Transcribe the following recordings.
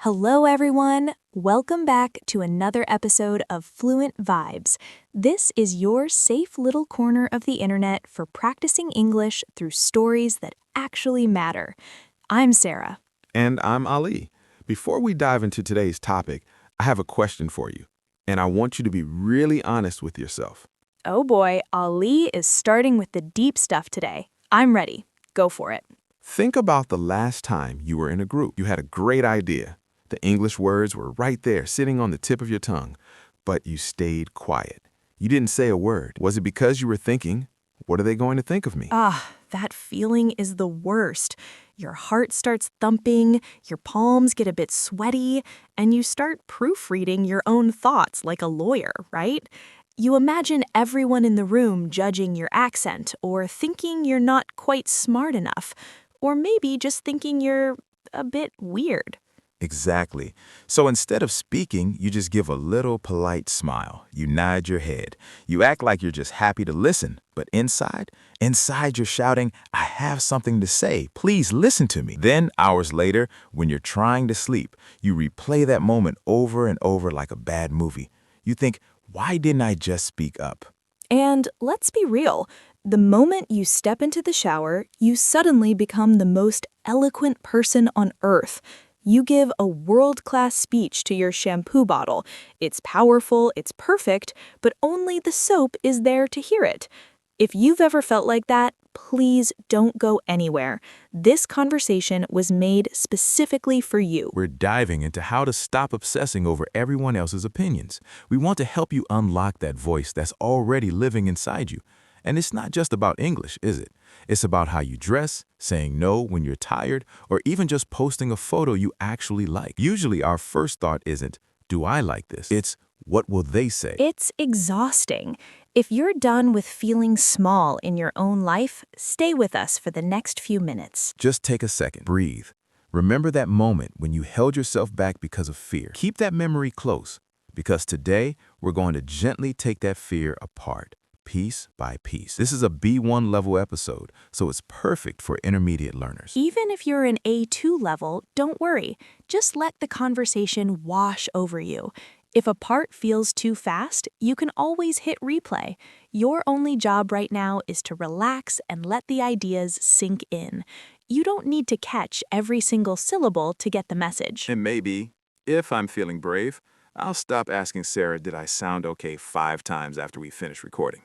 Hello, everyone. Welcome back to another episode of Fluent Vibes. This is your safe little corner of the internet for practicing English through stories that actually matter. I'm Sarah. And I'm Ali. Before we dive into today's topic, I have a question for you, and I want you to be really honest with yourself. Oh boy, Ali is starting with the deep stuff today. I'm ready. Go for it. Think about the last time you were in a group. You had a great idea. The English words were right there, sitting on the tip of your tongue, but you stayed quiet. You didn't say a word. Was it because you were thinking, what are they going to think of me? That feeling is the worst. Your heart starts thumping, your palms get a bit sweaty, and you start proofreading your own thoughts like a lawyer, right? You imagine everyone in the room judging your accent or thinking you're not quite smart enough, or maybe just thinking you're a bit weird. Exactly. So instead of speaking, you just give a little polite smile. You nod your head. You act like you're just happy to listen. But inside you're shouting, I have something to say. Please listen to me. Then, hours later, when you're trying to sleep, you replay that moment over and over like a bad movie. You think, why didn't I just speak up? And let's be real, the moment you step into the shower, you suddenly become the most eloquent person on earth. You give a world-class speech to your shampoo bottle. It's powerful, it's perfect, but only the soap is there to hear it. If you've ever felt like that, please don't go anywhere. This conversation was made specifically for you. We're diving into how to stop obsessing over everyone else's opinions. We want to help you unlock that voice that's already living inside you. And it's not just about English, is it? It's about how you dress, saying no when you're tired, or even just posting a photo you actually like. Usually our first thought isn't, do I like this? It's, what will they say? It's exhausting. If you're done with feeling small in your own life, stay with us for the next few minutes. Just take a second, breathe. Remember that moment when you held yourself back because of fear. Keep that memory close, because today we're going to gently take that fear apart, piece by piece. This is a B1 level episode, so it's perfect for intermediate learners. Even if you're an A2 level, don't worry. Just let the conversation wash over you. If a part feels too fast, you can always hit replay. Your only job right now is to relax and let the ideas sink in. You don't need to catch every single syllable to get the message. And maybe, if I'm feeling brave, I'll stop asking Sarah, did I sound okay 5 times after we finish recording?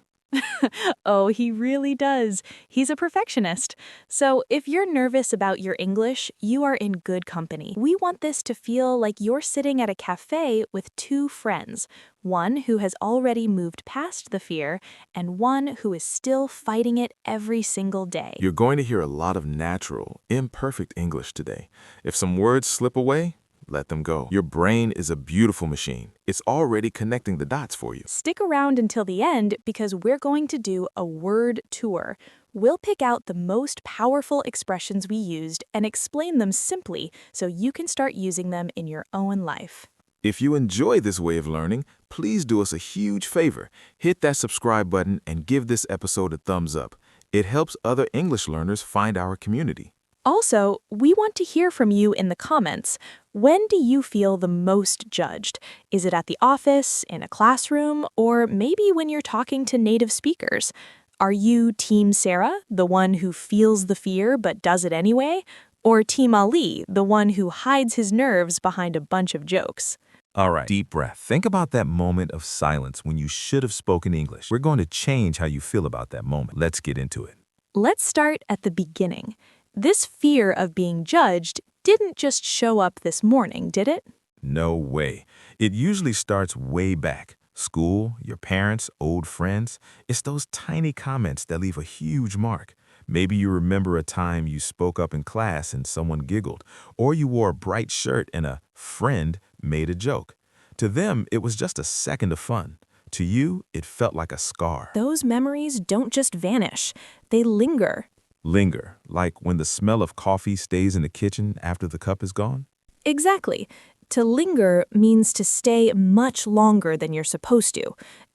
Oh, he really does. He's a perfectionist. So if you're nervous about your English, you are in good company. We want this to feel like you're sitting at a cafe with 2 friends, one who has already moved past the fear and one who is still fighting it every single day. You're going to hear a lot of natural, imperfect English today. If some words slip away, let them go. Your brain is a beautiful machine. It's already connecting the dots for you. Stick around until the end because we're going to do a word tour. We'll pick out the most powerful expressions we used and explain them simply so you can start using them in your own life. If you enjoy this way of learning, please do us a huge favor. Hit that subscribe button and give this episode a thumbs up. It helps other English learners find our community. Also, we want to hear from you in the comments. When do you feel the most judged? Is it at the office, in a classroom, or maybe when you're talking to native speakers? Are you Team Sarah, the one who feels the fear but does it anyway? Or Team Ali, the one who hides his nerves behind a bunch of jokes? All right, deep breath. Think about that moment of silence when you should have spoken English. We're going to change how you feel about that moment. Let's get into it. Let's start at the beginning. This fear of being judged didn't just show up this morning, did it? No way. It usually starts way back. School, your parents, old friends. It's those tiny comments that leave a huge mark. Maybe you remember a time you spoke up in class and someone giggled, or you wore a bright shirt and a friend made a joke. To them, it was just a second of fun. To you, it felt like a scar. Those memories don't just vanish, they linger. Linger, like when the smell of coffee stays in the kitchen after the cup is gone? Exactly. To linger means to stay much longer than you're supposed to.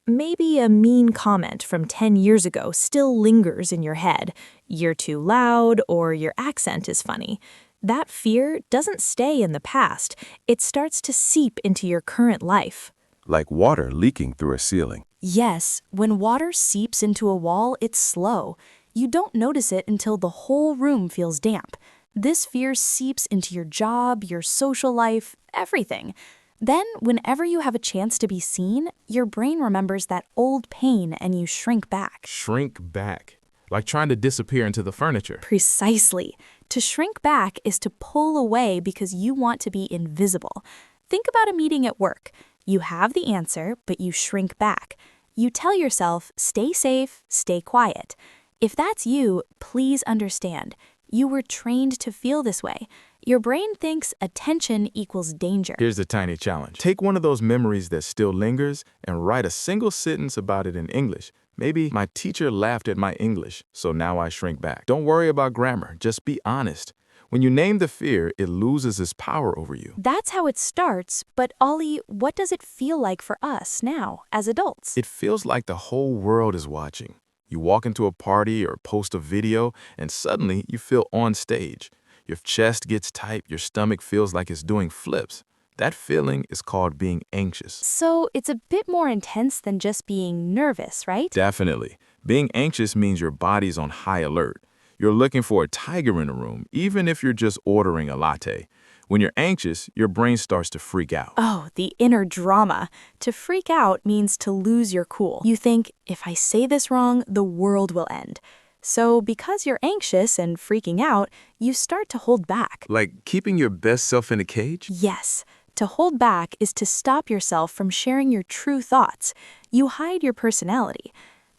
Maybe a mean comment from 10 years ago still lingers in your head. You're too loud or your accent is funny. That fear doesn't stay in the past. It starts to seep into your current life. Like water leaking through a ceiling. Yes, when water seeps into a wall, it's slow. You don't notice it until the whole room feels damp. This fear seeps into your job, your social life, everything. Then, whenever you have a chance to be seen, your brain remembers that old pain and you shrink back. Shrink back. Like trying to disappear into the furniture. Precisely. To shrink back is to pull away because you want to be invisible. Think about a meeting at work. You have the answer, but you shrink back. You tell yourself, stay safe, stay quiet. If that's you, please understand. You were trained to feel this way. Your brain thinks attention equals danger. Here's a tiny challenge. Take one of those memories that still lingers and write a single sentence about it in English. Maybe my teacher laughed at my English, so now I shrink back. Don't worry about grammar, just be honest. When you name the fear, it loses its power over you. That's how it starts, but Ollie, what does it feel like for us now, as adults? It feels like the whole world is watching. You walk into a party or post a video, and suddenly you feel on stage. Your chest gets tight, your stomach feels like it's doing flips. That feeling is called being anxious. So it's a bit more intense than just being nervous, right? Definitely. Being anxious means your body's on high alert. You're looking for a tiger in the room, even if you're just ordering a latte. When you're anxious, your brain starts to freak out. Oh, the inner drama. To freak out means to lose your cool. You think, if I say this wrong, the world will end. So because you're anxious and freaking out, you start to hold back. Like keeping your best self in a cage? Yes. To hold back is to stop yourself from sharing your true thoughts. You hide your personality.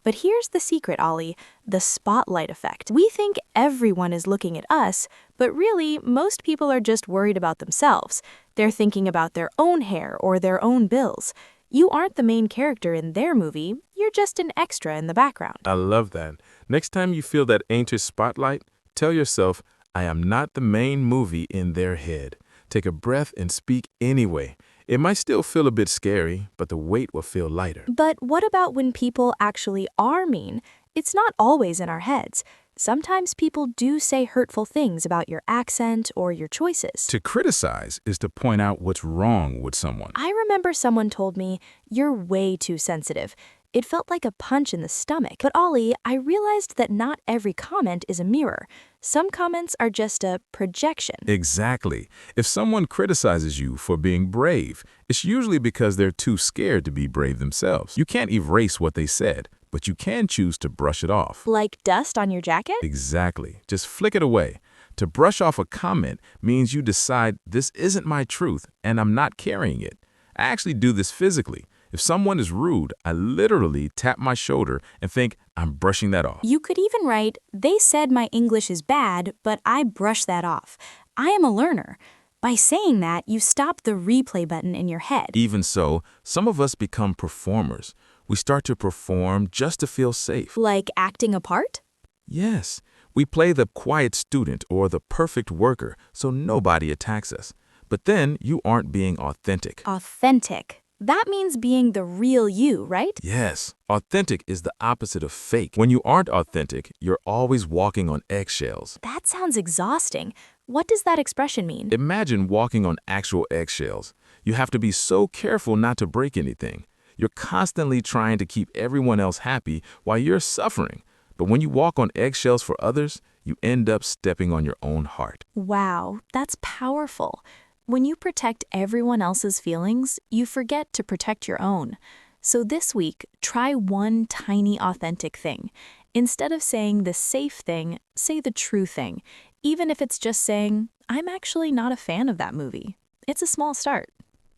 But here's the secret, Ollie, the spotlight effect. We think everyone is looking at us, but really, most people are just worried about themselves. They're thinking about their own hair or their own bills. You aren't the main character in their movie, you're just an extra in the background. I love that. Next time you feel that anxious spotlight, tell yourself, I am not the main movie in their head. Take a breath and speak anyway. It might still feel a bit scary, but the weight will feel lighter. But what about when people actually are mean? It's not always in our heads. Sometimes people do say hurtful things about your accent or your choices. To criticize is to point out what's wrong with someone. I remember someone told me, you're way too sensitive. It felt like a punch in the stomach. But Ollie, I realized that not every comment is a mirror. Some comments are just a projection. Exactly. If someone criticizes you for being brave, it's usually because they're too scared to be brave themselves. You can't erase what they said, but you can choose to brush it off. Like dust on your jacket? Exactly. Just flick it away. To brush off a comment means you decide this isn't my truth and I'm not carrying it. I actually do this physically. If someone is rude, I literally tap my shoulder and think I'm brushing that off. You could even write, they said my English is bad, but I brush that off. I am a learner. By saying that, you stop the replay button in your head. Even so, some of us become performers. We start to perform just to feel safe. Like acting a part? Yes, we play the quiet student or the perfect worker so nobody attacks us. But then you aren't being authentic. Authentic. That means being the real you, right? Yes, authentic is the opposite of fake. When you aren't authentic, you're always walking on eggshells. That sounds exhausting. What does that expression mean? Imagine walking on actual eggshells. You have to be so careful not to break anything. You're constantly trying to keep everyone else happy while you're suffering. But when you walk on eggshells for others, you end up stepping on your own heart. Wow, that's powerful. When you protect everyone else's feelings, you forget to protect your own. So this week, try one tiny authentic thing. Instead of saying the safe thing, say the true thing. Even if it's just saying, I'm actually not a fan of that movie. It's a small start.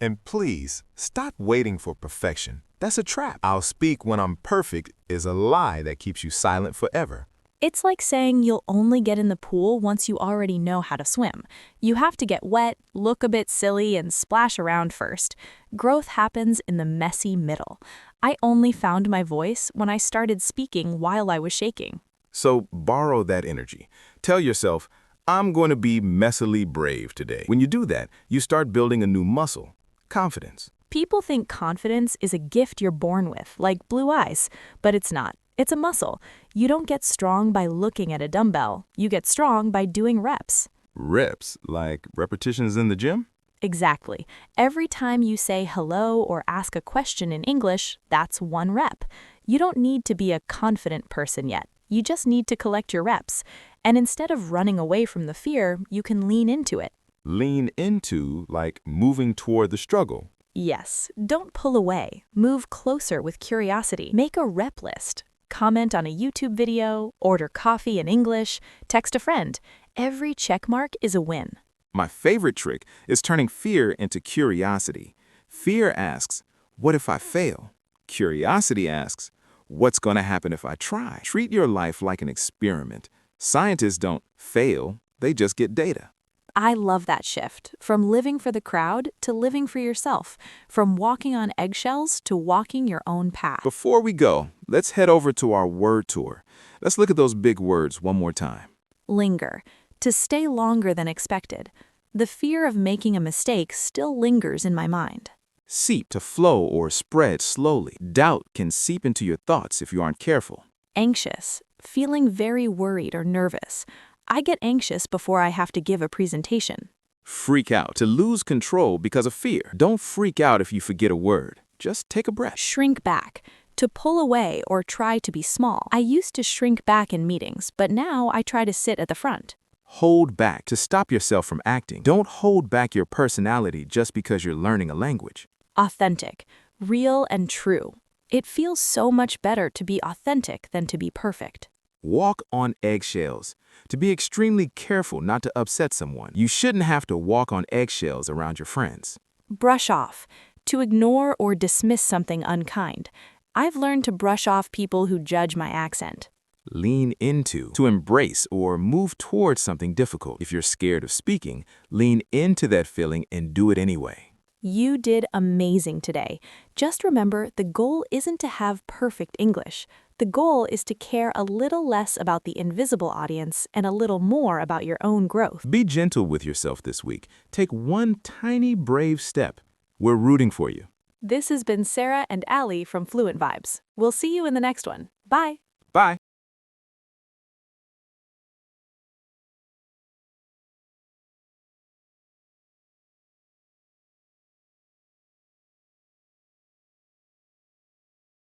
And please, stop waiting for perfection. That's a trap. I'll speak when I'm perfect is a lie that keeps you silent forever. It's like saying you'll only get in the pool once you already know how to swim. You have to get wet, look a bit silly, and splash around first. Growth happens in the messy middle. I only found my voice when I started speaking while I was shaking. So borrow that energy. Tell yourself, I'm going to be messily brave today. When you do that, you start building a new muscle, confidence. People think confidence is a gift you're born with, like blue eyes, but it's not. It's a muscle. You don't get strong by looking at a dumbbell. You get strong by doing reps. Reps, like repetitions in the gym? Exactly. Every time you say hello or ask a question in English, that's one rep. You don't need to be a confident person yet. You just need to collect your reps. And instead of running away from the fear, you can lean into it. Lean into, like moving toward the struggle. Yes, don't pull away. Move closer with curiosity. Make a rep list. Comment on a YouTube video, order coffee in English, text a friend. Every checkmark is a win. My favorite trick is turning fear into curiosity. Fear asks, what if I fail? Curiosity asks, what's going to happen if I try? Treat your life like an experiment. Scientists don't fail, they just get data. I love that shift, from living for the crowd to living for yourself, from walking on eggshells to walking your own path. Before we go, let's head over to our word tour. Let's look at those big words one more time. Linger, to stay longer than expected. The fear of making a mistake still lingers in my mind. Seep, to flow or spread slowly. Doubt can seep into your thoughts if you aren't careful. Anxious, feeling very worried or nervous. I get anxious before I have to give a presentation. Freak out, to lose control because of fear. Don't freak out if you forget a word. Just take a breath. Shrink back, to pull away or try to be small. I used to shrink back in meetings, but now I try to sit at the front. Hold back, to stop yourself from acting. Don't hold back your personality just because you're learning a language. Authentic, real and true. It feels so much better to be authentic than to be perfect. Walk on eggshells, to be extremely careful not to upset someone. You shouldn't have to walk on eggshells around your friends. Brush off, to ignore or dismiss something unkind. I've learned to brush off people who judge my accent. Lean into, to embrace or move towards something difficult. If you're scared of speaking, lean into that feeling and do it anyway. You did amazing today. Just remember, the goal isn't to have perfect English. The goal is to care a little less about the invisible audience and a little more about your own growth. Be gentle with yourself this week. Take one tiny brave step. We're rooting for you. This has been Sarah and Allie from Fluent Vibes. We'll see you in the next one. Bye. Bye.